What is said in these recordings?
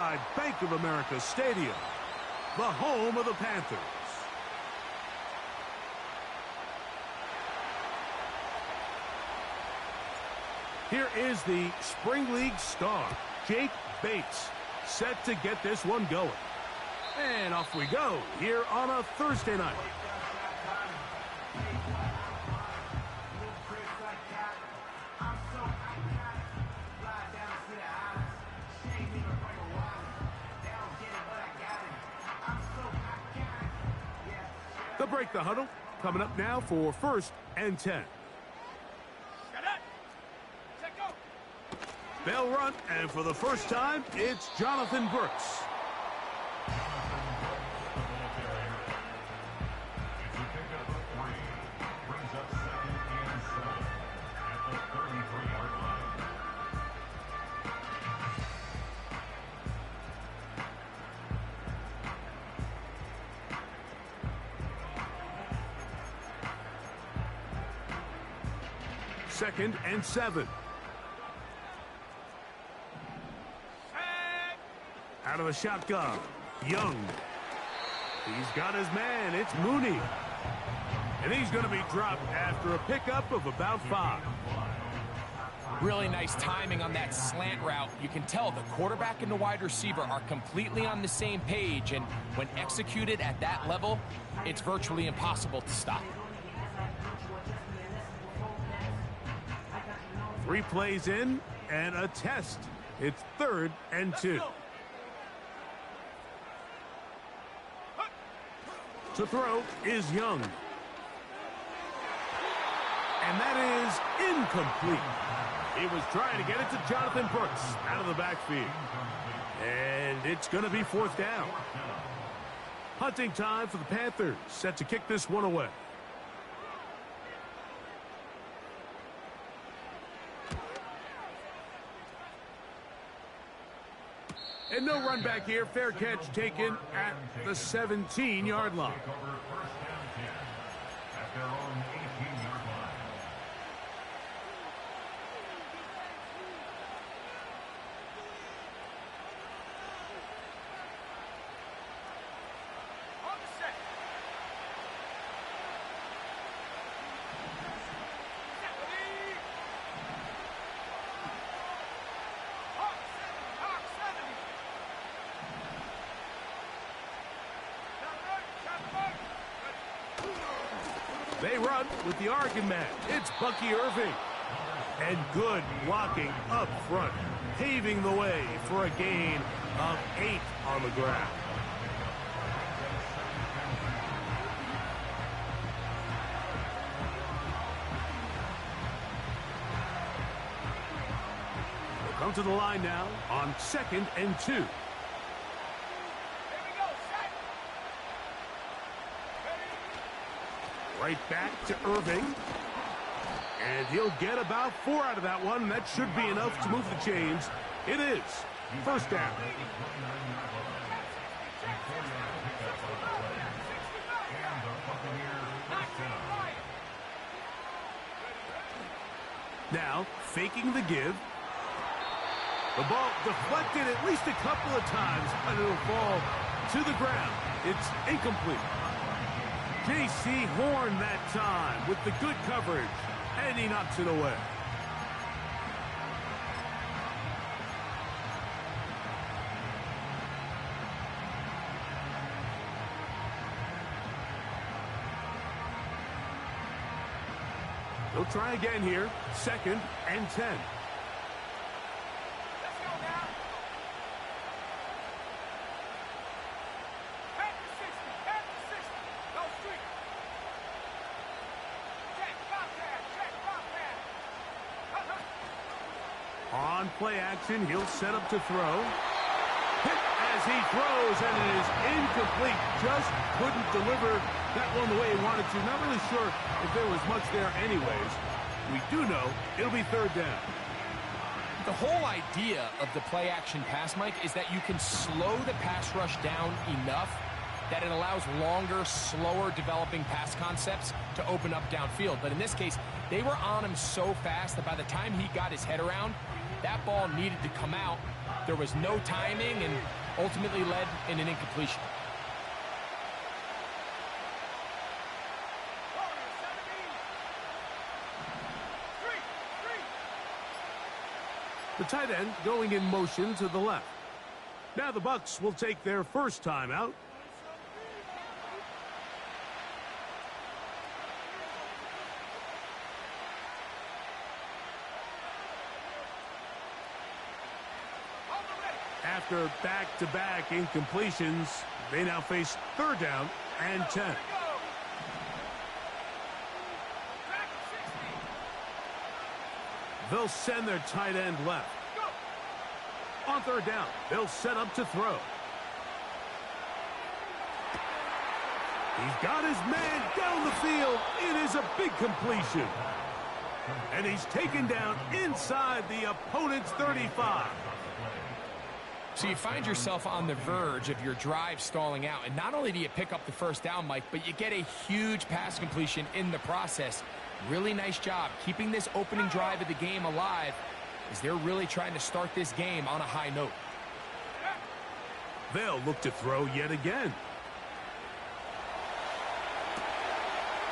Bank of America Stadium, the home of the Panthers. Here is the Spring League star, Jake Bates, set to get this one going. And off we go here on a Thursday night. They'll break the huddle. Coming up now for 1st and 10. They'll run, and for the first time, it's Jonathan Bucs. Second and 7. Out of the shotgun, Young. He's got his man. It's Mooney. And he's going to be dropped after a pickup of about 5. Really nice timing on that slant route. You can tell the quarterback and the wide receiver are completely on the same page, and when executed at that level, it's virtually impossible to stop. 3 plays in and a test. It's 3rd and 2. To throw is Young. And that is incomplete. He was trying to get it to Jonathan Bucs out of the backfield. And it's going to be 4th down. Hunting time for the Panthers, set to kick this one away. And no run back here. Fair catch taken at the 17-yard line. They run with the Oregon man. It's Bucky Irving. And good blocking up front, paving the way for a gain of 8 on the ground. They'll come to the line now on 2nd and 2. Right back to Irving. And he'll get about 4 out of that one. That should be enough to move the chains. It is 1st down. Now, faking the give. The ball deflected at least a couple of times, but it'll fall to the ground. It's incomplete. J.C. Horn that time with the good coverage, and he knocks it away. They'll try again here, 2nd and 10. On play action, he'll set up to throw. Hit as he throws, and it is incomplete. Just couldn't deliver that one the way he wanted to. Not really sure if there was much there anyways. We do know it'll be 3rd down. The whole idea of the play action pass, Mike, is that you can slow the pass rush down enough that it allows longer, slower developing pass concepts to open up downfield. But in this case, they were on him so fast that by the time he got his head around, that ball needed to come out There was no timing and ultimately led in an incompletion. The tight end going in motion to the left. Now the Bucs will take their first timeout. After back-to-back incompletions, they now face 3rd down and 10. They'll send their tight end left. On 3rd down, they'll set up to throw. He's got his man down the field. It is a big completion. And he's taken down inside the opponent's 35. So you find yourself on the verge of your drive stalling out. And not only do you pick up the 1st down, Mike, but you get a huge pass completion in the process. Really nice job keeping this opening drive of the game alive as they're really trying to start this game on a high note. They'll look to throw yet again.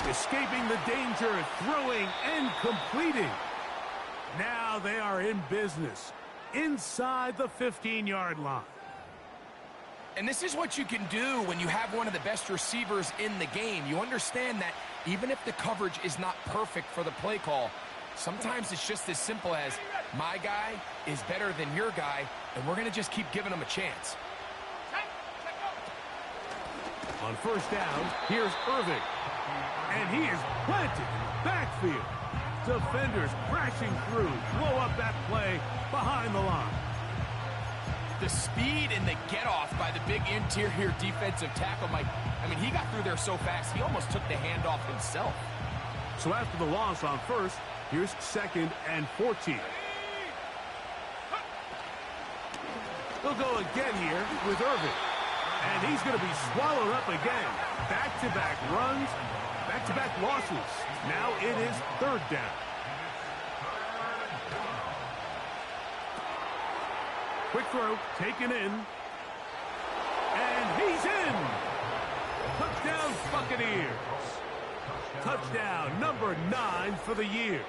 Escaping the danger, throwing and completing. Now they are in business inside the 15-yard line. And this is what you can do when you have one of the best receivers in the game. You understand that even if the coverage is not perfect for the play call, sometimes it's just as simple as my guy is better than your guy, and we're going to just keep giving him a chance. On 1st down, here's Irving. And he is planted in the backfield. Defenders crashing through, blow up that play behind the line. The speed and the get-off by the big interior defensive tackle, Mike. I mean, he got through there so fast, he almost took the handoff himself. So after the loss on 1st, here's 2nd and 14. They'll go again here with Irving. And he's going to be swallowed up again. Back-to-back runs, back-to-back losses. Now it is 3rd down. Quick throw, taken in. And he's in. Touchdown, Buccaneers. Touchdown number 9 for the year.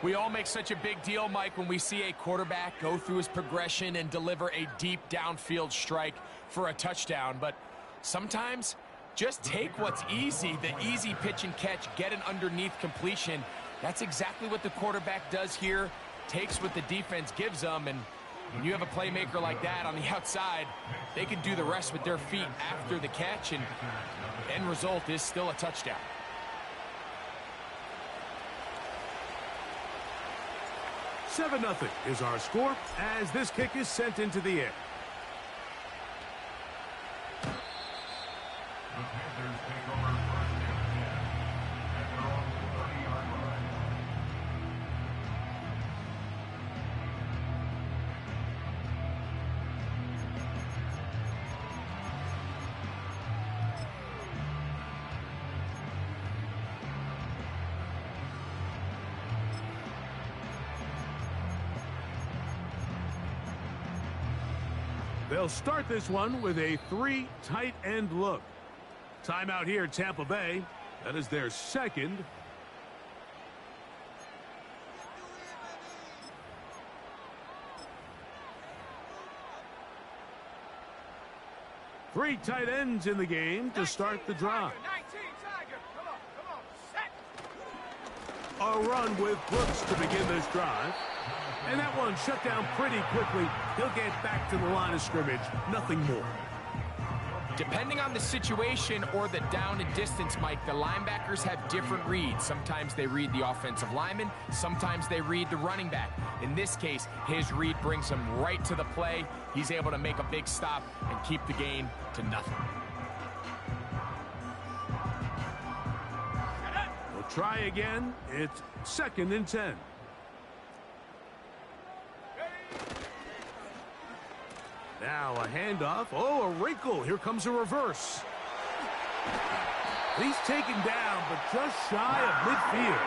We all make such a big deal, Mike, when we see a quarterback go through his progression and deliver a deep downfield strike for a touchdown. But sometimes just take what's easy, the easy pitch and catch, get an underneath completion. That's exactly what the quarterback does here. Takes what the defense gives them, and when you have a playmaker like that on the outside, they can do the rest with their feet after the catch, and end result is still a touchdown. 7-0 is our score as this kick is sent into the air. The Panthers take over 1st and 10 at their own 30-yard line. They'll start this one with a 3 tight end look. Timeout here, Tampa Bay. That is their 2nd. Three tight ends in the game to start the drive. A run with Brooks to begin this drive. And that one shut down pretty quickly. He'll get back to the line of scrimmage. Nothing more. Depending on the situation or the down and distance, Mike, the linebackers have different reads. Sometimes they read the offensive lineman. Sometimes they read the running back. In this case, his read brings him right to the play. He's able to make a big stop and keep the gain to nothing. We'll try again. It's 2nd and 10. Now a handoff. Oh, a wrinkle. Here comes a reverse. He's taken down, but just shy of midfield.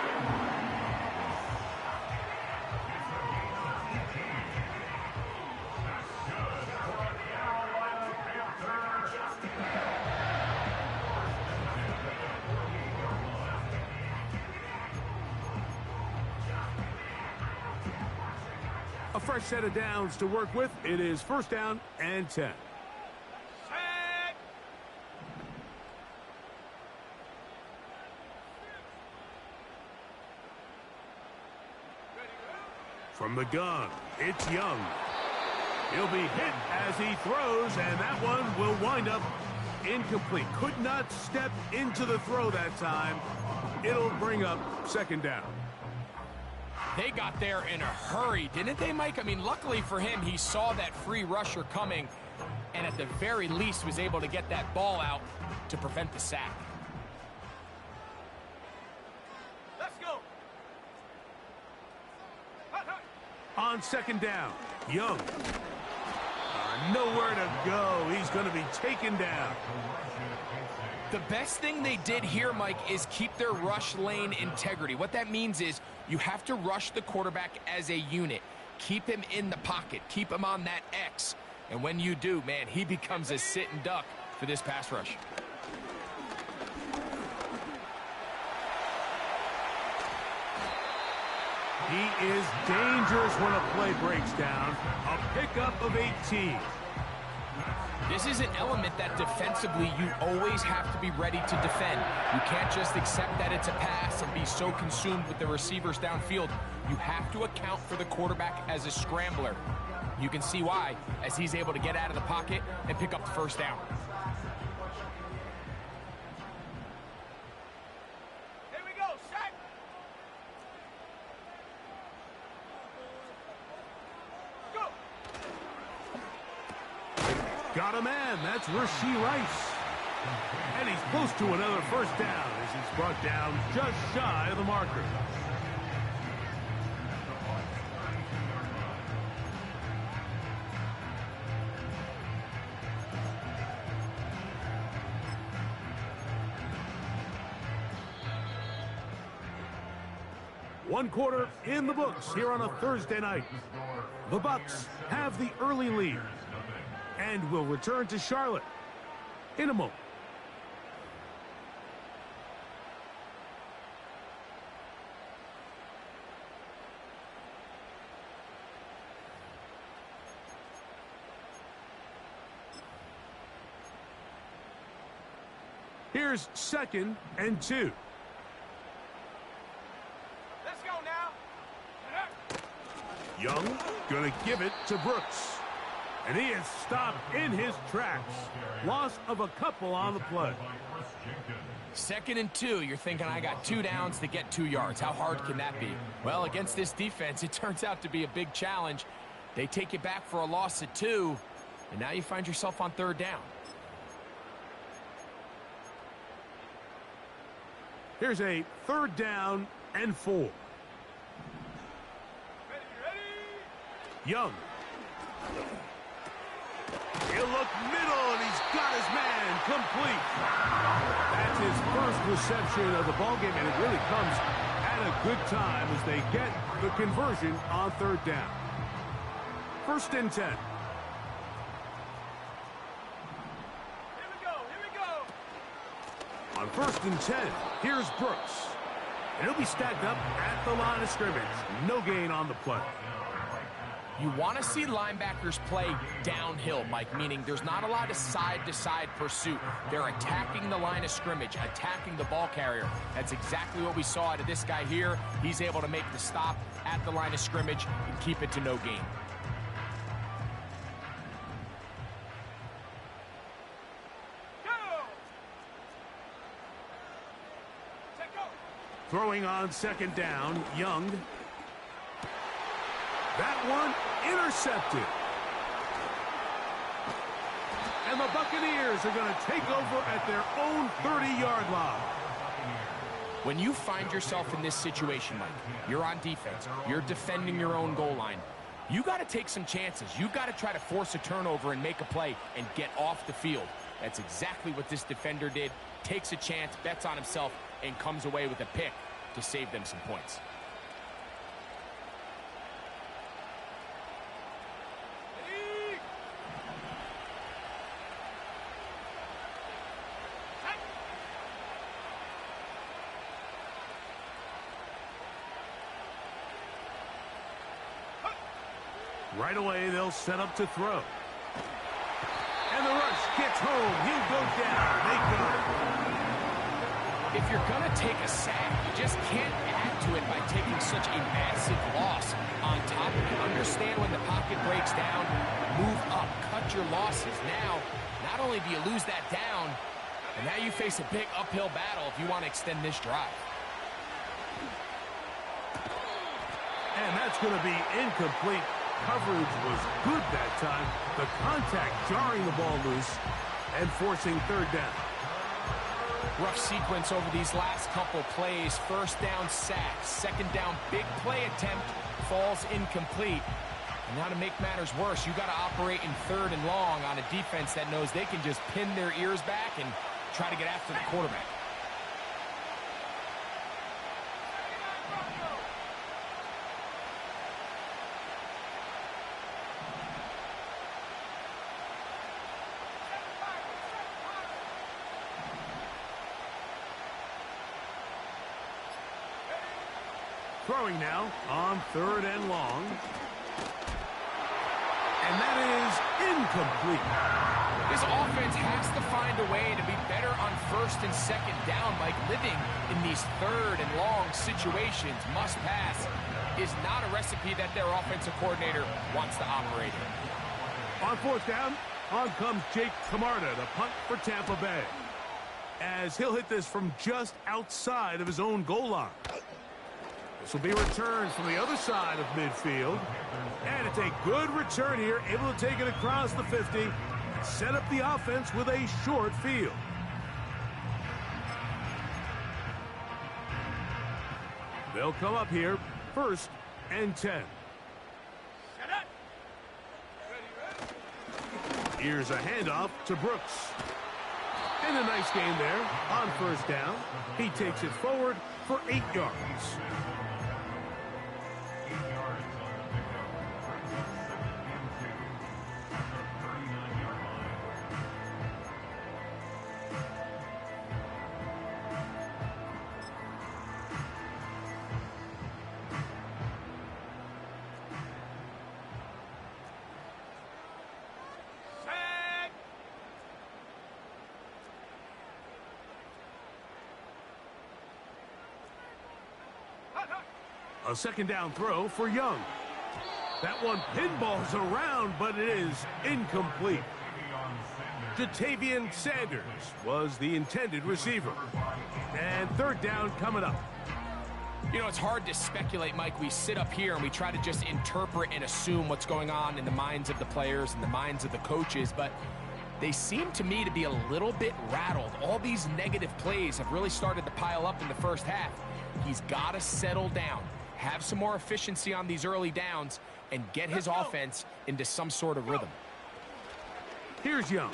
fresh set of downs to work with. It is first down and 10. From the gun, it's Young. He'll be hit as he throws, and that one will wind up incomplete. Could not step into the throw that time. It'll bring up second down. They got there in a hurry, didn't they, Mike? I mean, luckily for him, he saw that free rusher coming, and at the very least was able to get that ball out to prevent the sack. On second down, Young. Nowhere to go. He's going to be taken down. The best thing they did here, Mike, is keep their rush lane integrity. What that means is you have to rush the quarterback as a unit. Keep him in the pocket. Keep him on that X. And when you do, man, he becomes a sitting duck for this pass rush. He is dangerous when a play breaks down. A pickup of 18. This is an element that defensively you always have to be ready to defend. You can't just accept that it's a pass and be so consumed with the receivers downfield. You have to account for the quarterback as a scrambler. You can see why, as he's able to get out of the pocket and pick up the first down. Got a man. That's Rashee Rice. And he's close to another first down as he's brought down just shy of the marker. One quarter in the books here on a Thursday night. The Bucs have the early lead and will return to Charlotte in a moment. Here's second and 2. Let's go now. Young gonna give it to Brooks. And he is stopped in his tracks. Loss of a couple on the play. Second and 2, you're thinking, I got 2 downs to get 2 yards. How hard can that be? Well, against this defense, it turns out to be a big challenge. They take you back for a loss of 2, and now you find yourself on third down. Here's a third down and 4. Young. He'll look middle, and he's got his man complete. That's his first reception of the ballgame, and it really comes at a good time as they get the conversion on third down. First and 10. Here we go. On first and 10, here's Brooks. And he'll be stacked up at the line of scrimmage. No gain on the play. You want to see linebackers play downhill, Mike, meaning there's not a lot of side-to-side pursuit. They're attacking the line of scrimmage, attacking the ball carrier. That's exactly what we saw out of this guy here. He's able to make the stop at the line of scrimmage and keep it to no gain. Throwing on second down, Young. That one intercepted. And the Buccaneers are going to take over at their own 30-yard line. When you find yourself in this situation, Mike, you're on defense, you're defending your own goal line, you got to take some chances. You got to try to force a turnover and make a play and get off the field. That's exactly what this defender did. Takes a chance, bets on himself, and comes away with a pick to save them some points. Right away, they'll set up to throw. And the rush gets home. He'll go down. They got it. If you're going to take a sack, you just can't add to it by taking such a massive loss on top of it. Understand when the pocket breaks down, move up, cut your losses. Now, not only do you lose that down, and now you face a big uphill battle if you want to extend this drive. And that's going to be incomplete. Coverage was good that time. The contact jarring the ball loose and forcing third down. Rough sequence over these last couple plays. First down sack. Second down big play attempt falls incomplete. And now to make matters worse, you got to operate in third and long on a defense that knows they can just pin their ears back and try to get after the quarterback. Throwing now on third and long. And that is incomplete. This offense has to find a way to be better on first and second down. Like living in these third and long situations, must pass, is not a recipe that their offensive coordinator wants to operate in. On fourth down, on comes Jake Camarda to punt for Tampa Bay, as he'll hit this from just outside of his own goal line. This will be returned from the other side of midfield. And it's a good return here, able to take it across the 50 and set up the offense with a short field. They'll come up here, 1st and 10. Here's a handoff to Brooks. And a nice gain there on first down. He takes it forward for 8 yards. A second down throw for Young. That one pinballs around, but it is incomplete. Jatavian Sanders was the intended receiver. And third down coming up. You know, it's hard to speculate, Mike. We sit up here and we try to just interpret and assume what's going on in the minds of the players and the minds of the coaches, but they seem to me to be a little bit rattled. All these negative plays have really started to pile up in the first half. He's got to settle down, have some more efficiency on these early downs, and get his offense into some sort of rhythm. Here's Young.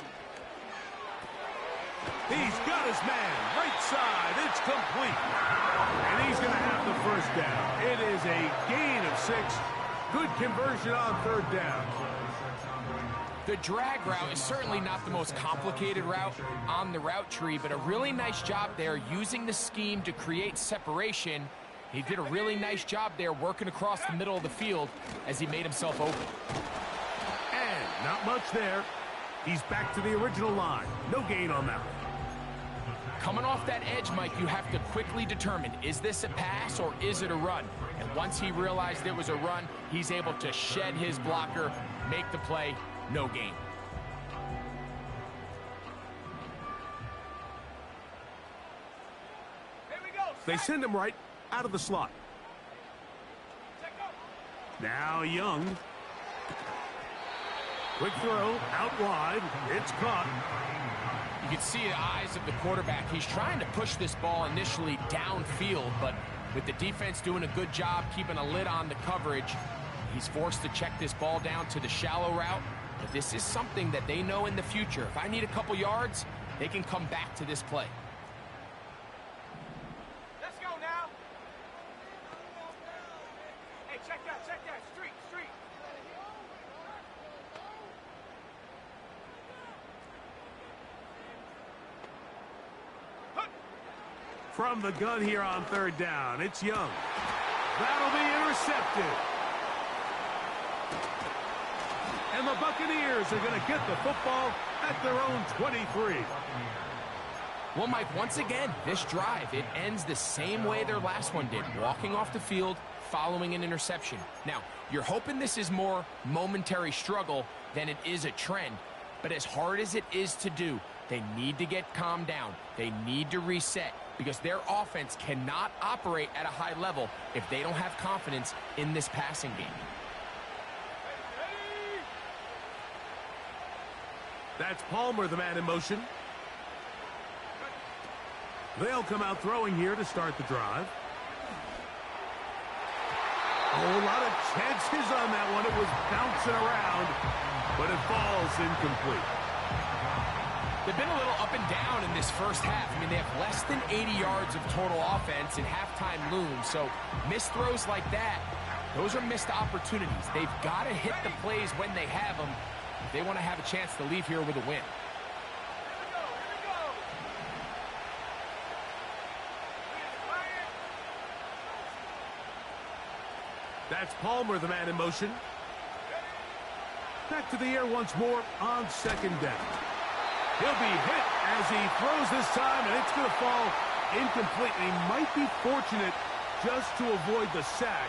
He's got his man, right side, it's complete. And he's going to have the first down. It is a gain of 6. Good conversion on third down. The drag route is certainly not the most complicated route on the route tree, but a really nice job there using the scheme to create separation. He did a really nice job there working across the middle of the field as he made himself open. And not much there. He's back to the original line. No gain on that one. Coming off that edge, Mike, you have to quickly determine, is this a pass or is it a run? And once he realized it was a run, he's able to shed his blocker, make the play, no gain. They send him right out of the slot. Now Young. Quick throw, out wide. It's caught. You can see the eyes of the quarterback. He's trying to push this ball initially downfield, but with the defense doing a good job keeping a lid on the coverage, he's forced to check this ball down to the shallow route. But this is something that they know in the future. If I need a couple yards, they can come back to this play. Let's go now. Hey, check that, street. From the gun here on third down, it's Young. That'll be intercepted. And the Buccaneers are going to get the football at their own 23. Well, Mike, once again, this drive, it ends the same way their last one did, walking off the field, following an interception. Now, you're hoping this is more momentary struggle than it is a trend, but as hard as it is to do, they need to get calmed down. They need to reset because their offense cannot operate at a high level if they don't have confidence in this passing game. That's Palmer, the man in motion. They'll come out throwing here to start the drive. Oh, a lot of chances on that one. It was bouncing around, but it falls incomplete. They've been a little up and down in this first half. I mean, they have less than 80 yards of total offense and halftime looms. So missed throws like that, those are missed opportunities. They've got to hit the plays when they have them if they want to have a chance to leave here with a win. That's Palmer, the man in motion. Back to the air once more on second down. He'll be hit as he throws this time, and it's going to fall incomplete. He might be fortunate just to avoid the sack,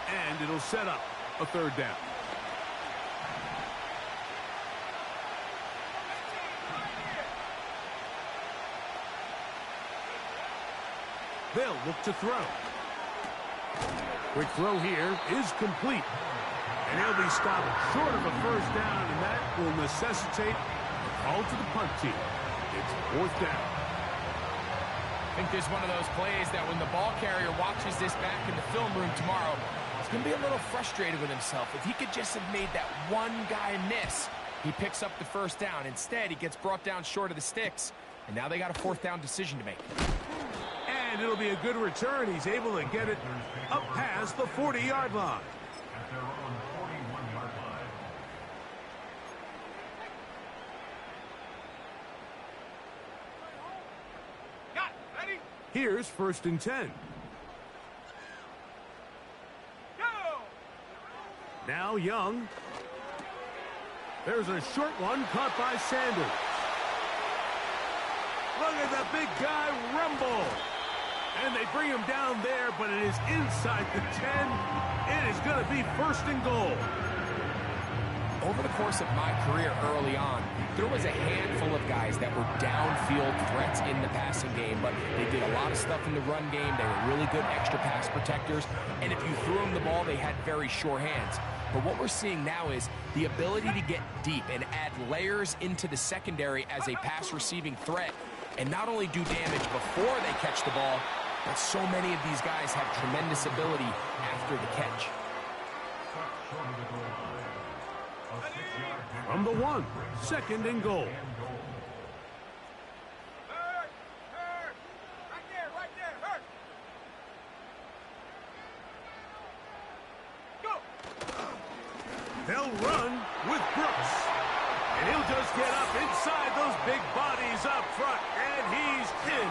and it'll set up a third down. They'll look to throw. Quick throw here is complete. And he'll be stopped short of a first down, and that will necessitate a call to the punt team. It's fourth down. I think this is one of those plays that when the ball carrier watches this back in the film room tomorrow, he's going to be a little frustrated with himself. If he could just have made that one guy miss, he picks up the first down. Instead, he gets brought down short of the sticks, and now they got a fourth down decision to make. And it'll be a good return. He's able to get it up past the 40-yard line. At their own 41-yard line. Got it. Ready? Here's first and 10. Go! Now Young. There's a short one caught by Sanders. Look at the big guy rumble. And they bring him down there, but it is inside the 10. It is going to be first and goal. Over the course of my career early on, there was a handful of guys that were downfield threats in the passing game, but they did a lot of stuff in the run game. They were really good extra pass protectors, and if you threw them the ball, they had very sure hands. But what we're seeing now is the ability to get deep and add layers into the secondary as a pass-receiving threat, and not only do damage before they catch the ball, but so many of these guys have tremendous ability after the catch. From the 1, second and goal. Hurt! Hurt! Right there! Hurt! Go! They'll run with Brooks. And he'll just get up inside those big bodies up front, and he's in.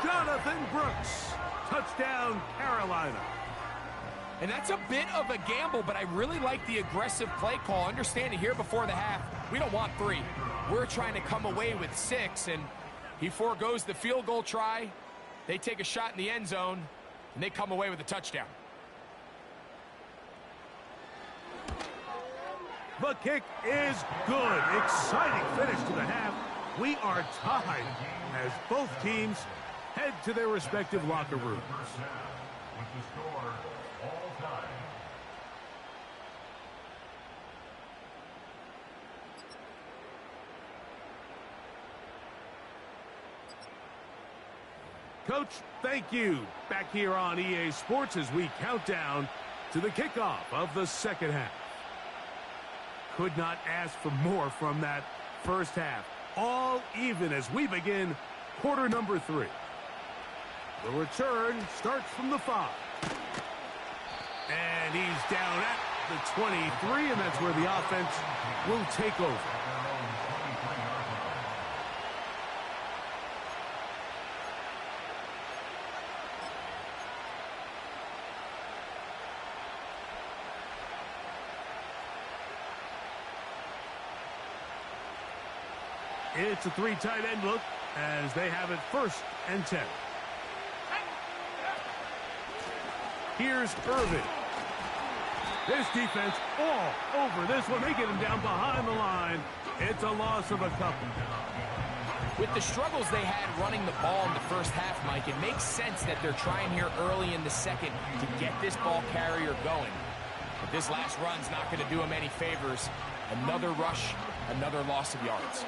Jonathan Brooks, touchdown Carolina. And that's a bit of a gamble, but I really like the aggressive play call. Understanding here before the half, we don't want 3. We're trying to come away with 6, and he forgoes the field goal try. They take a shot in the end zone, and they come away with a touchdown. The kick is good. Exciting finish to the half. We are tied as both teams head to their respective locker rooms. With the score all time. Coach, thank you. Back here on EA Sports as we count down to the kickoff of the second half. Could not ask for more from that first half. All even as we begin quarter number 3. The return starts from the 5. And he's down at the 23, and that's where the offense will take over. It's a 3 tight end look as they have it 1st and 10. Here's Irving. This defense all over this one. They get him down behind the line. It's a loss of a couple. With the struggles they had running the ball in the first half, Mike, it makes sense that they're trying here early in the second to get this ball carrier going. But this last run's not going to do him any favors. Another rush, another loss of yards.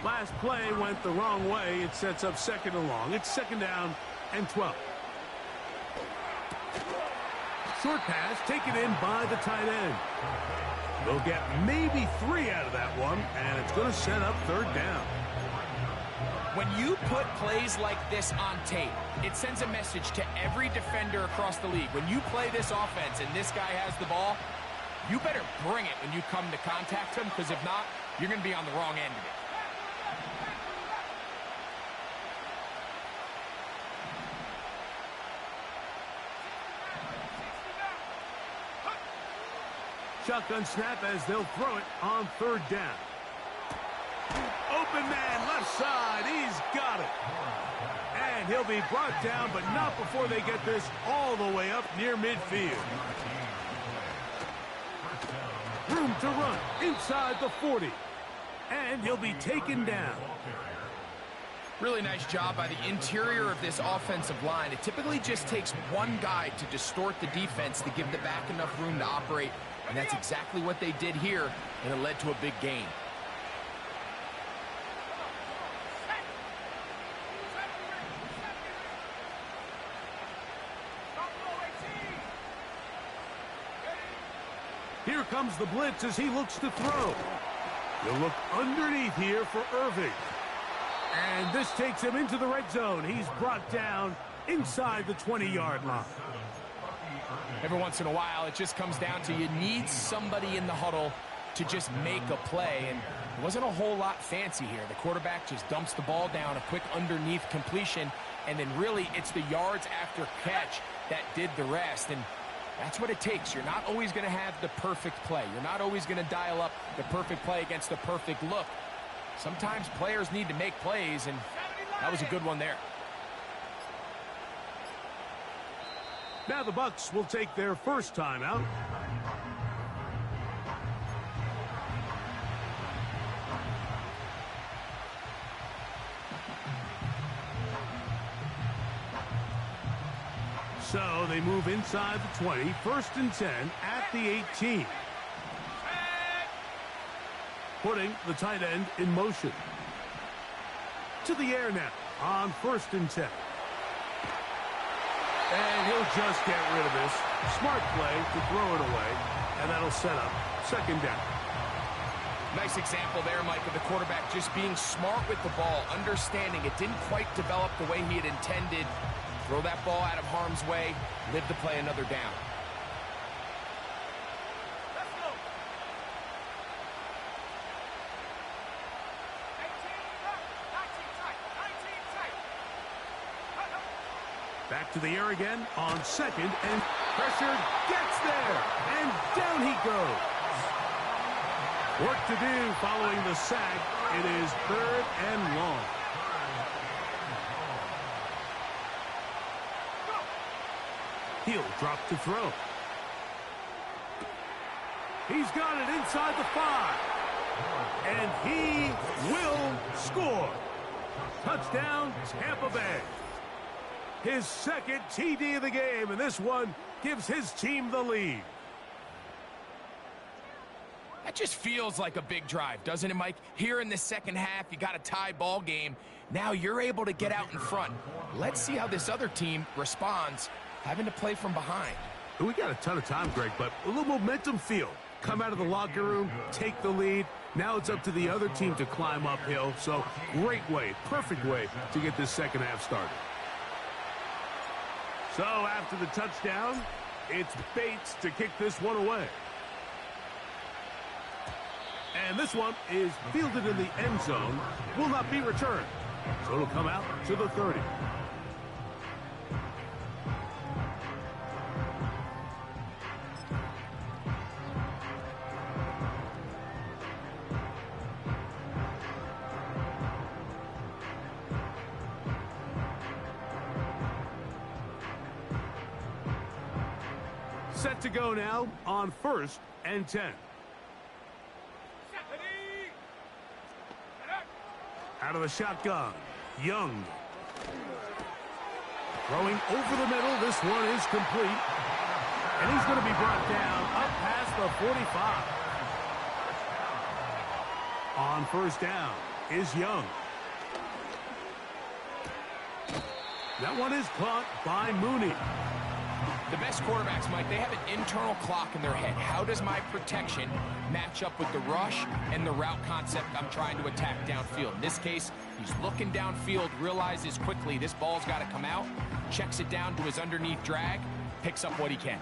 Last play went the wrong way. It sets up 2nd and long. It's 2nd down and 12. Short pass taken in by the tight end. They'll get maybe 3 out of that one, and it's going to set up 3rd down. When you put plays like this on tape, it sends a message to every defender across the league. When you play this offense and this guy has the ball, you better bring it when you come to contact him, because if not, you're going to be on the wrong end of it. Shotgun snap as they'll throw it on 3rd down. Open man, left side. He's got it. And he'll be brought down, but not before they get this all the way up near midfield. Room to run inside the 40. And he'll be taken down. Really nice job by the interior of this offensive line. It typically just takes one guy to distort the defense to give the back enough room to operate. And that's exactly what they did here, and it led to a big gain. Here comes the blitz as he looks to throw. He'll look underneath here for Irving. And this takes him into the red zone. He's brought down inside the 20-yard line. Every once in a while, it just comes down to you need somebody in the huddle to just make a play. And it wasn't a whole lot fancy here. The quarterback just dumps the ball down, a quick underneath completion, and then really it's the yards after catch that did the rest. And that's what it takes. You're not always going to have the perfect play. You're not always going to dial up the perfect play against the perfect look. Sometimes players need to make plays, and that was a good one there. Now the Bucs will take their first timeout. So they move inside the 20, 1st and 10 at the 18. Putting the tight end in motion. To the air now on 1st and 10. And he'll just get rid of this. Smart play to throw it away, and that'll set up 2nd down. Nice example there, Mike, of the quarterback just being smart with the ball, understanding it didn't quite develop the way he had intended. Throw that ball out of harm's way, live to play another down. Back to the air again on 2nd, and pressure gets there, and down he goes. Work to do following the sack. It is 3rd and long. He'll drop to throw. He's got it inside the 5, and he will score. Touchdown, Tampa Bay. His 2nd TD of the game, and this one gives his team the lead. That just feels like a big drive, doesn't it, Mike? Here in the second half, you got a tie ball game. Now you're able to get out in front. Let's see how this other team responds, having to play from behind. We got a ton of time, Greg, but a little momentum feel. Come out of the locker room, take the lead. Now it's up to the other team to climb uphill. So great way, perfect way to get this second half started. So after the touchdown, It's Bates to kick this one away. And this one is fielded in the end zone. Will not be returned. So it'll come out to the 30. Set to go now on 1st and 10. Out of the shotgun, Young. Throwing over the middle, this one is complete. And he's going to be brought down up past the 45. On 1st down is Young. That one is caught by Mooney. The best quarterbacks, Mike, they have an internal clock in their head. How does my protection match up with the rush and the route concept I'm trying to attack downfield? In this case, he's looking downfield, realizes quickly this ball's got to come out, checks it down to his underneath drag, picks up what he can.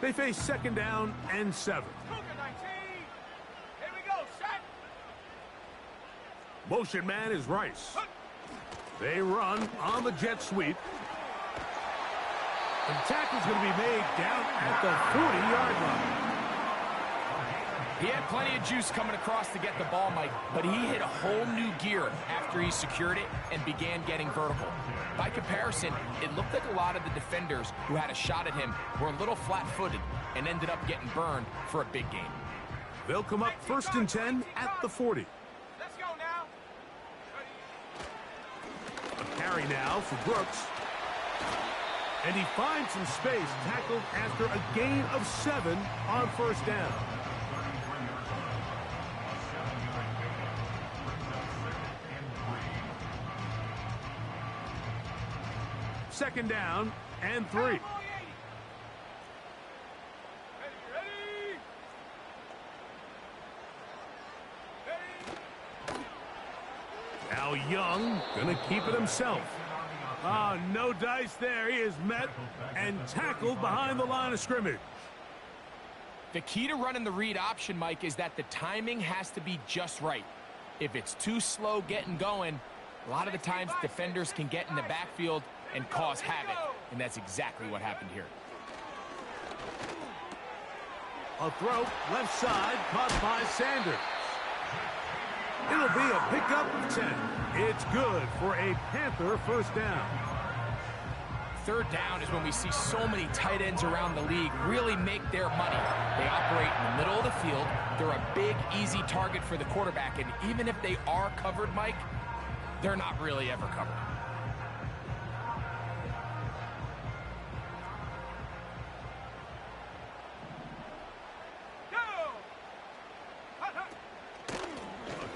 They face 2nd down and 7. Motion man is Rice. They run on the jet sweep. The tackle's going to be made down at the 40-yard line. He had plenty of juice coming across to get the ball, Mike, but he hit a whole new gear after he secured it and began getting vertical. By comparison, it looked like a lot of the defenders who had a shot at him were a little flat-footed and ended up getting burned for a big gain. They'll come up 1st and 10 at the 40. Let's go now. Carry now for Brooks. And he finds some space, tackled after a gain of 7 on 1st down. Second down and 3. Ready. Now Young gonna keep it himself. Oh, no dice there. He is met and tackled behind the line of scrimmage. The key to running the read option, Mike, is that the timing has to be just right. If it's too slow getting going, a lot of the times defenders can get in the backfield and cause havoc, and that's exactly what happened here. A throw left side caught by Sanders. It'll be a pickup of 10. It's good for a Panther 1st down. 3rd down is when we see so many tight ends around the league really make their money. They operate in the middle of the field. They're a big, easy target for the quarterback, and even if they are covered, Mike, they're not really ever covered.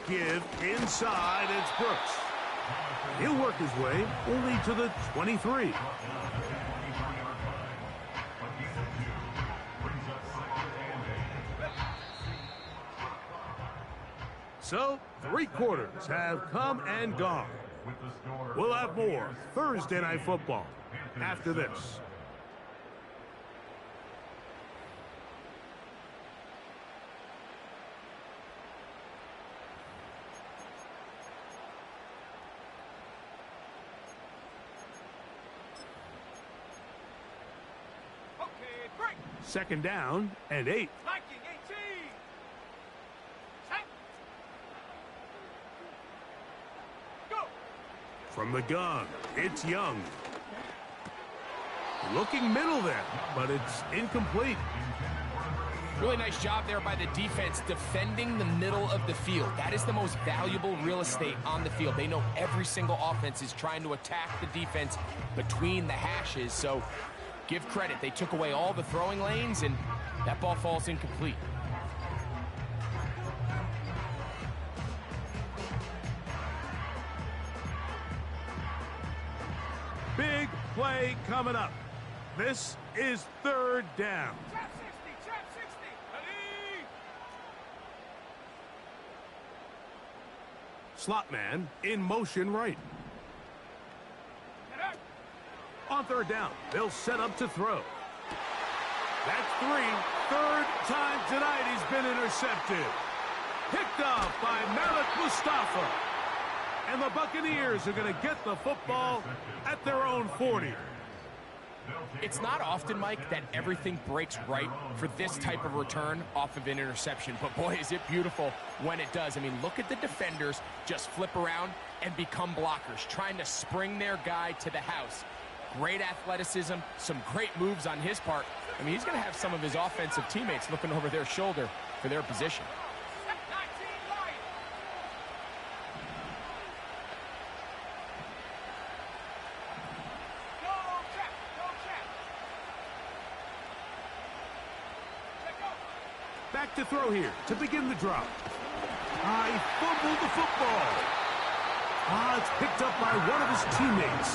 Give inside, it's Brooks. He'll work his way only to the 23. So, 3 quarters have come and gone. We'll have more Thursday Night Football after this. Second down and 8. Liking 18. Set. Go. From the gun, it's Young. Looking middle there, but it's incomplete. Really nice job there by the defense defending the middle of the field. That is the most valuable real estate on the field. They know every single offense is trying to attack the defense between the hashes, so give credit. They took away all the throwing lanes, and that ball falls incomplete. Big play coming up. This is 3rd down. Trap 60. Trap 60. Ready. Slot man in motion right. On third down, they'll set up to throw. That's three. Third time tonight he's been intercepted. Picked off by Malik Mustafa. And the Buccaneers are going to get the football at their own 40. It's not often, Mike, that everything breaks right for this type of return off of an interception. But, boy, is it beautiful when it does. I mean, look at the defenders just flip around and become blockers, trying to spring their guy to the house. Great athleticism, some great moves on his part. I mean, he's going to have some of his offensive teammates looking over their shoulder for their position. Back to throw here to begin the drop. He fumbled the football. It's picked up by one of his teammates.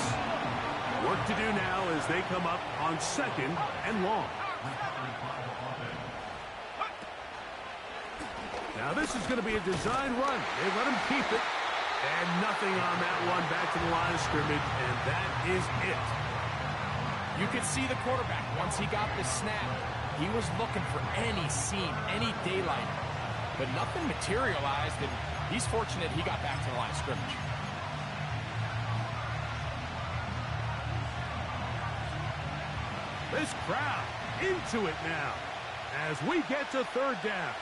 Work to do now as they come up on second and long. Now this is going to be a design run. They let him keep it. And nothing on that one back to the line of scrimmage, and that is it. You could see the quarterback once he got the snap. He was looking for any seam, any daylight, but nothing materialized, and he's fortunate he got back to the line of scrimmage. This crowd into it now as we get to third down.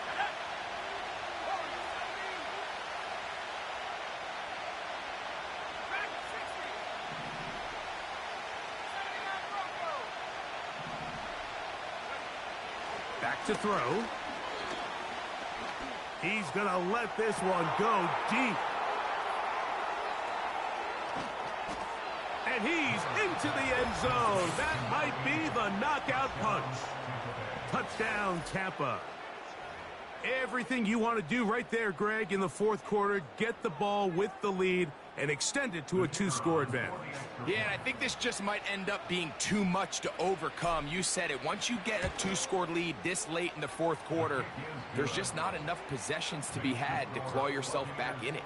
Back to throw. He's going to let this one go deep. And he's into the end zone. That might be the knockout punch. Touchdown, Tampa. Everything you want to do right there, Greg, in the fourth quarter. Get the ball with the lead and extend it to a two-score advantage. Yeah, and I think this just might end up being too much to overcome. You said it. Once you get a two-score lead this late in the fourth quarter, there's just not enough possessions to be had to claw yourself back in it.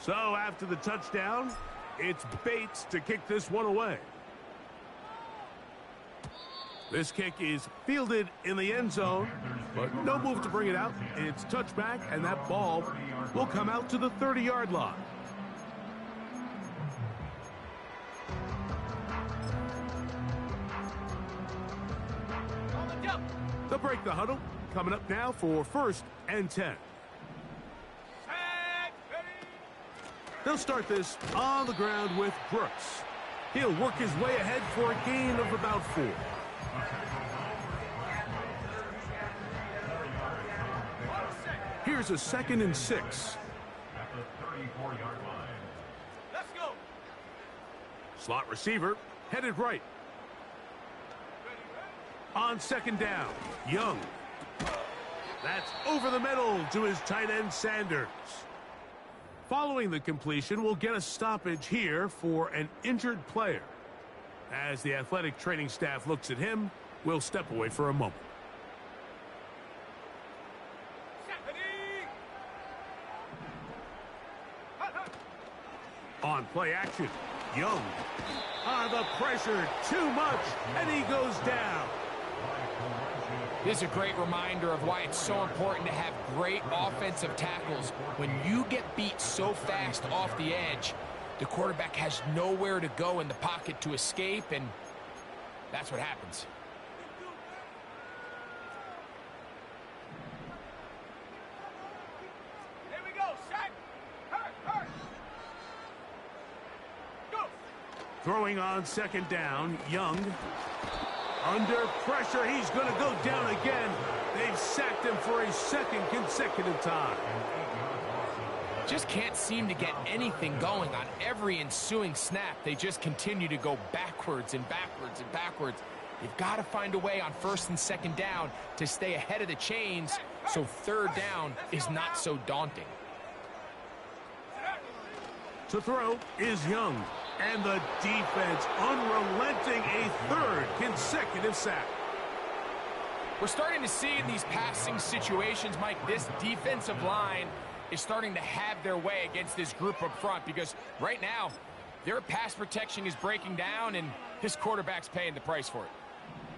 So after the touchdown, it's Bates to kick this one away. This kick is fielded in the end zone, but no move to bring it out. It's touchback, and that ball will come out to the 30-yard line. They'll break the huddle. Coming up now for 1st and 10. They'll start this on the ground with Brooks. He'll work his way ahead for a gain of about 4. Here's a 2nd and 6. At the 34-yard line. Let's go. Slot receiver headed right. On 2nd down, Young. That's over the middle to his tight end, Sanders. Following the completion, we'll get a stoppage here for an injured player. As the athletic training staff looks at him, we'll step away for a moment. On play action, Young. The pressure, too much, and he goes down. This is a great reminder of why it's so important to have great offensive tackles. When you get beat so fast off the edge, the quarterback has nowhere to go in the pocket to escape, and that's what happens. Here we go, Shaq. Hurt. Go. Throwing on 2nd down, Young. Under pressure, he's going to go down again. They've sacked him for a 2nd consecutive time. Just can't seem to get anything going on every ensuing snap. They just continue to go backwards and backwards and backwards. You've got to find a way on 1st and 2nd down to stay ahead of the chains so 3rd down is not so daunting. To throw is Young. And the defense unrelenting, a 3rd consecutive sack. We're starting to see in these passing situations, Mike, this defensive line is starting to have their way against this group up front because right now, their pass protection is breaking down and his quarterback's paying the price for it.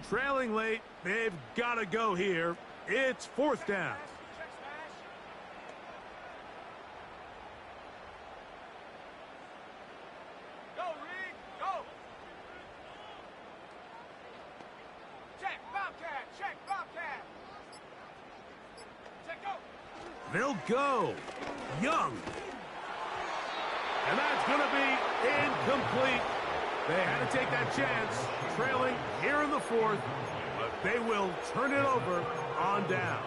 Trailing late, they've got to go here. It's fourth down. Go, Reed, go. Check, Bobcat, check, Bobcat. Check, go. They'll go. Young. And that's going to be incomplete. They had to take that chance, trailing here in the fourth, but they will turn it over on downs.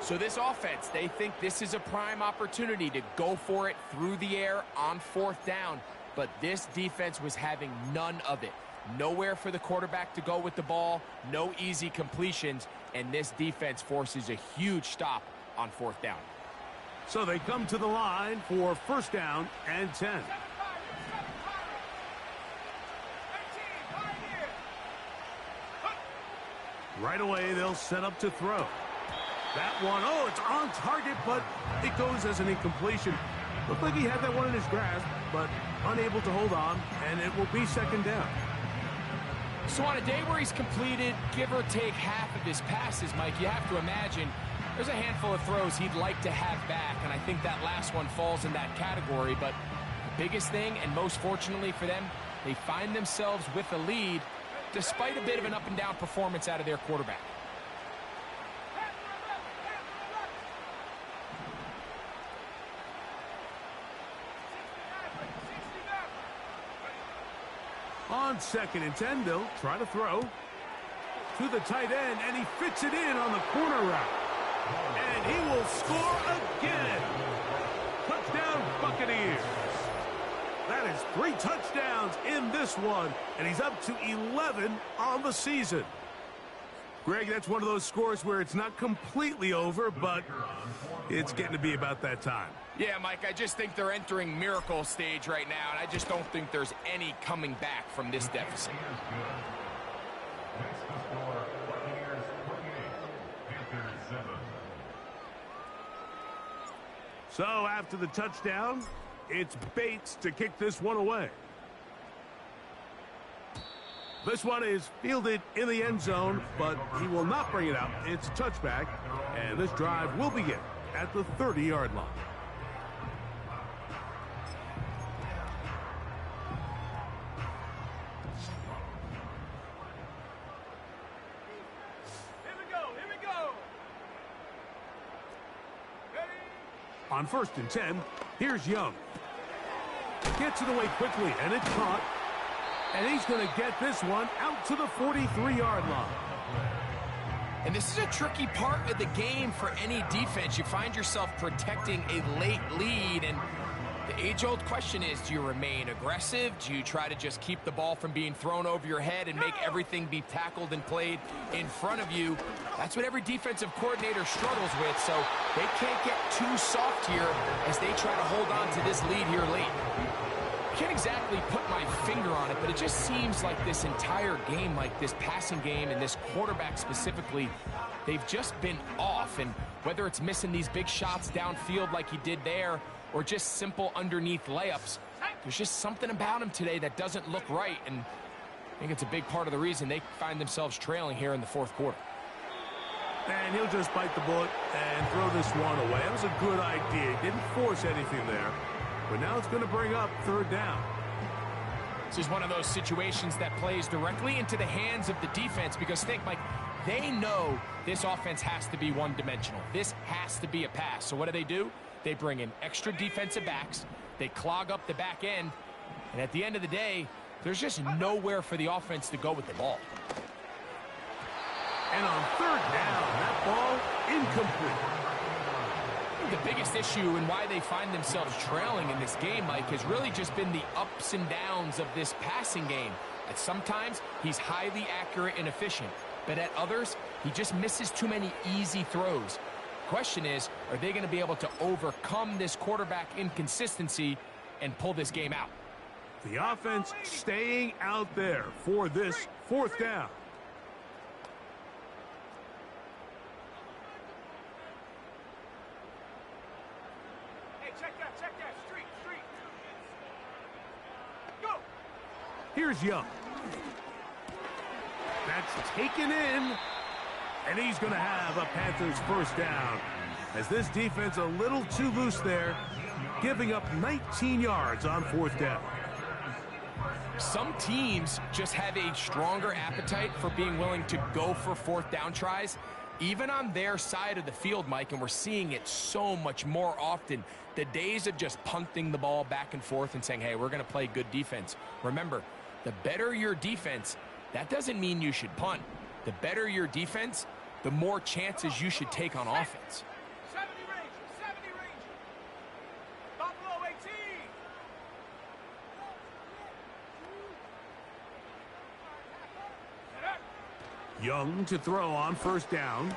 So this offense, they think this is a prime opportunity to go for it through the air on fourth down, but this defense was having none of it. Nowhere for the quarterback to go with the ball, no easy completions, and this defense forces a huge stop on fourth down. So they come to the line for first down and 10. Right away, they'll set up to throw. That one, oh, it's on target, but it goes as an incompletion. Looked like he had that one in his grasp, but unable to hold on, and it will be second down. So on a day where he's completed, give or take half of his passes, Mike, you have to imagine there's a handful of throws he'd like to have back, and I think that last one falls in that category. But the biggest thing, and most fortunately for them, they find themselves with a lead despite a bit of an up-and-down performance out of their quarterback. On second and 10, they'll try to throw to the tight end, and he fits it in on the corner route. And he will score again. Touchdown, Buccaneers. That is 3 touchdowns in this one, and he's up to 11 on the season. Greg, that's one of those scores where it's not completely over, but it's getting to be about that time. Yeah, Mike, I just think they're entering miracle stage right now, and I just don't think there's any coming back from this deficit. Next to score, Buccaneers 28, Panthers 7. So after the touchdown, it's Bates to kick this one away. This one is fielded in the end zone, but he will not bring it out. It's a touchback, and this drive will begin at the 30-yard line. Here we go, here we go. Ready? On first and 10, here's Young. Gets it away quickly, and it's caught. And he's going to get this one out to the 43-yard line. And this is a tricky part of the game for any defense. You find yourself protecting a late lead, and the age-old question is, do you remain aggressive? Do you try to just keep the ball from being thrown over your head and make everything be tackled and played in front of you? That's what every defensive coordinator struggles with, so they can't get too soft here as they try to hold on to this lead here late. Can't exactly put my finger on it, but it just seems like this entire game, like this passing game and this quarterback specifically, they've just been off. And whether it's missing these big shots downfield like he did there or just simple underneath layups, there's just something about him today that doesn't look right. And I think it's a big part of the reason they find themselves trailing here in the fourth quarter. And he'll just bite the bullet and throw this one away. That was a good idea. He didn't force anything there. But now it's going to bring up third down. This is one of those situations that plays directly into the hands of the defense because think, Mike, they know this offense has to be one-dimensional. This has to be a pass. So what do? They bring in extra defensive backs. They clog up the back end. And at the end of the day, there's just nowhere for the offense to go with the ball. And on third down, that ball incomplete. The biggest issue and why they find themselves trailing in this game, Mike, has really just been the ups and downs of this passing game. At sometimes, he's highly accurate and efficient, but at others, he just misses too many easy throws. Question is, are they going to be able to overcome this quarterback inconsistency and pull this game out? The offense staying out there for this fourth down. Hey, check that, street, street. Go! Here's Young. That's taken in. And he's going to have a Panthers first down. As this defense a little too loose there, giving up 19 yards on fourth down. Some teams just have a stronger appetite for being willing to go for fourth down tries, even on their side of the field, Mike, and we're seeing it so much more often. The days of just punting the ball back and forth and saying, hey, we're going to play good defense. Remember, the better your defense, that doesn't mean you should punt. The better your defense, the more chances you should take on offense. 70 Ranger. Buffalo 18. Young to throw on first down.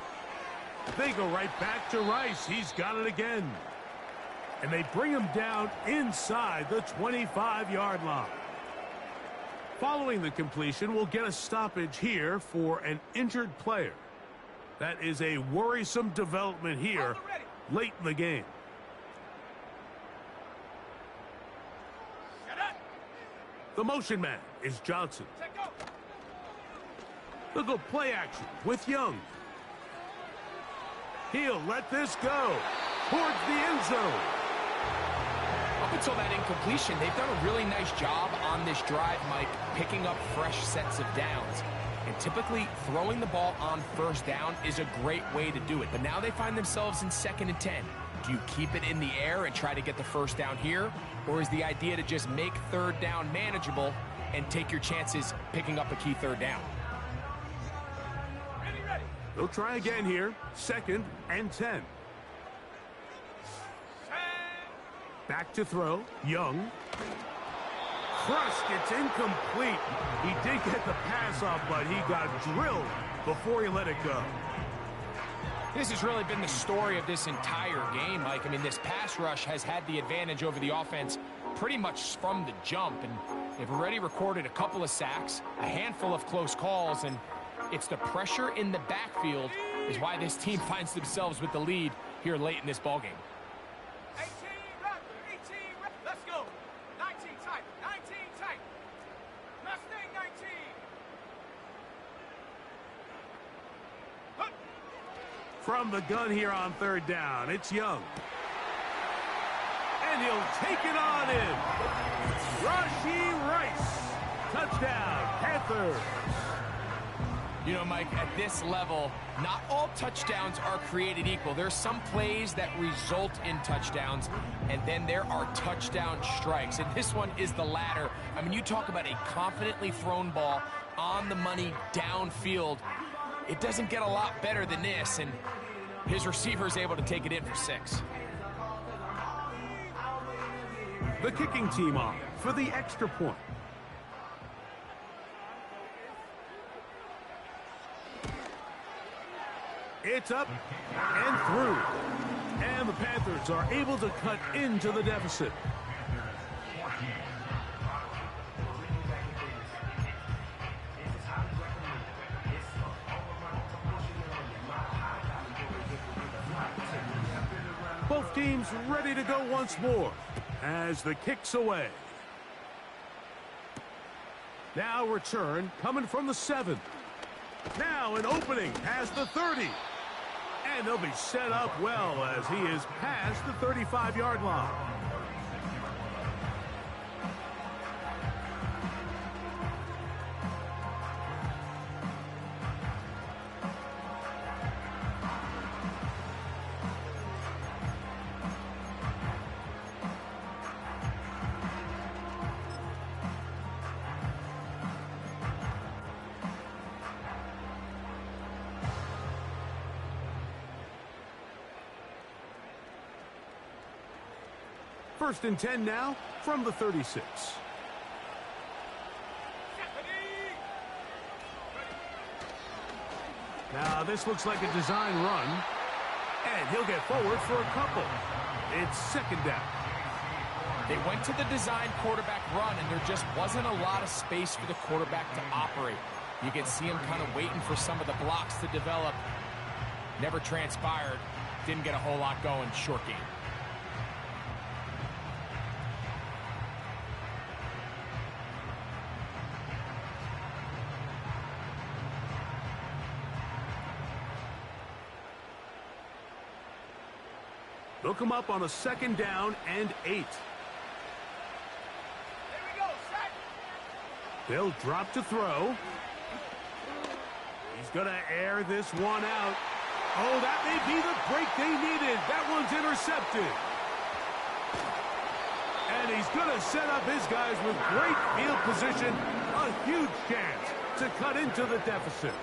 They go right back to Rice. He's got it again. And they bring him down inside the 25-yard line. Following the completion, we'll get a stoppage here for an injured player. That is a worrisome development here late in the game. The motion man is Johnson. They'll go play action with Young. He'll let this go towards the end zone. Up until that incompletion, they've done a really nice job on this drive, Mike, picking up fresh sets of downs. And typically, throwing the ball on first down is a great way to do it. But now they find themselves in 2nd and 10. Do you keep it in the air and try to get the first down here? Or is the idea to just make third down manageable and take your chances picking up a key third down? Ready. They'll try again here. 2nd and 10. Back to throw. Young. Crushed. It's incomplete. He did get the pass off, but he got drilled before he let it go. This has really been the story of this entire game, Mike. I mean, this pass rush has had the advantage over the offense pretty much from the jump. And they've already recorded a couple of sacks, a handful of close calls, and it's the pressure in the backfield is why this team finds themselves with the lead here late in this ballgame. 18 let's go. 19 tight. Mustang 19. From the gun here on third down, it's Young. And he'll take it on in. Rashee Rice. Touchdown, Panthers. You know, Mike, at this level, not all touchdowns are created equal. There's some plays that result in touchdowns, and then there are touchdown strikes. And this one is the latter. I mean, you talk about a confidently thrown ball on the money downfield. It doesn't get a lot better than this, and his receiver is able to take it in for 6. The kicking team on for the extra point. It's up and through. And the Panthers are able to cut into the deficit. Both teams ready to go once more as the kick's away. Now return coming from the 7. Now an opening past the 30. And they'll be set up well as he is past the 35-yard line. First and 10 now from the 36. Now this looks like a design run. And he'll get forward for a couple. It's 2nd down. They went to the design quarterback run, and there just wasn't a lot of space for the quarterback to operate. You can see him kind of waiting for some of the blocks to develop. Never transpired. Didn't get a whole lot going. Short game. They'll come up on a 2nd down and 8. Here we go, set. They'll drop to throw. He's going to air this one out. Oh, that may be the break they needed. That one's intercepted. And he's going to set up his guys with great field position. A huge chance to cut into the deficit.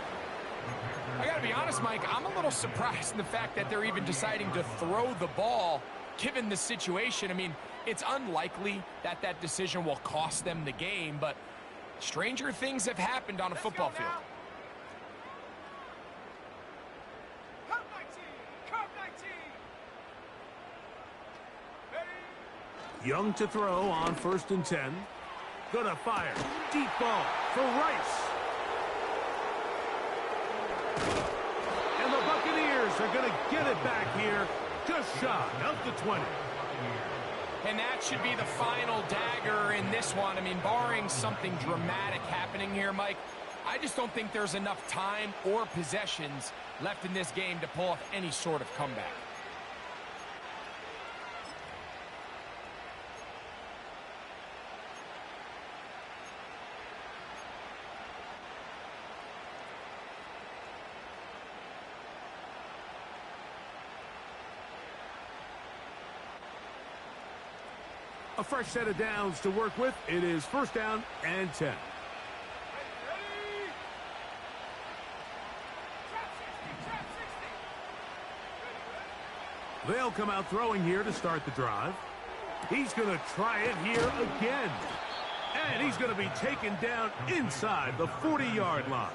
I got to be honest, Mike, I'm a little surprised in the fact that they're even deciding to throw the ball given the situation. I mean, it's unlikely that that decision will cost them the game, but stranger things have happened on a football field. Curve 19, curve 19. Ready? Young to throw on 1st and 10. Gonna fire. Deep ball for Rice. And the Buccaneers are gonna get it back here just shy of the 20. And that should be the final dagger in this one. I mean, barring something dramatic happening here, Mike, I just don't think there's enough time or possessions left in this game to pull off any sort of comeback. A fresh set of downs to work with. It is 1st down and 10. Ready? Trap 60, trap 60. They'll come out throwing here to start the drive. He's going to try it here again. And he's going to be taken down inside the 40-yard line.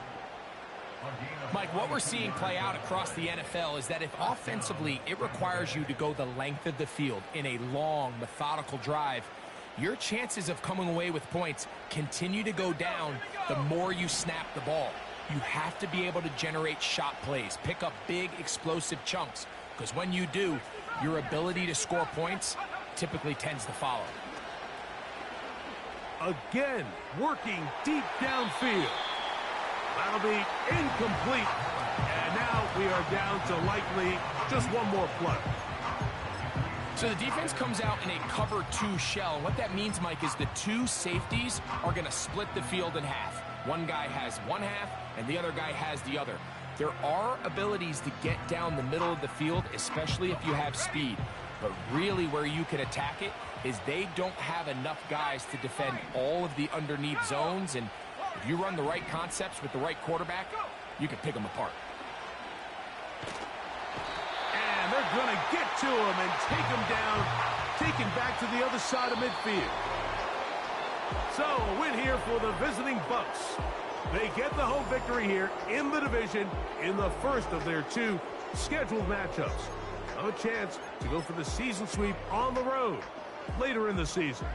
Mike, what we're seeing play out across the NFL is that if offensively it requires you to go the length of the field in a long, methodical drive, your chances of coming away with points continue to go down the more you snap the ball. You have to be able to generate shot plays, pick up big, explosive chunks, because when you do, your ability to score points typically tends to follow. Again, working deep downfield. That'll be incomplete. And now we are down to likely just one more play. So the defense comes out in a cover 2 shell. What that means, Mike, is the 2 safeties are going to split the field in half. One guy has one half, and the other guy has the other. There are abilities to get down the middle of the field, especially if you have speed. But really where you can attack it is they don't have enough guys to defend all of the underneath zones, and if you run the right concepts with the right quarterback, you can pick them apart. And they're going to get to him and take him down, taken back to the other side of midfield. So a win here for the visiting Bucs. They get the home victory here in the division in the first of their 2 scheduled matchups. A chance to go for the season sweep on the road later in the season.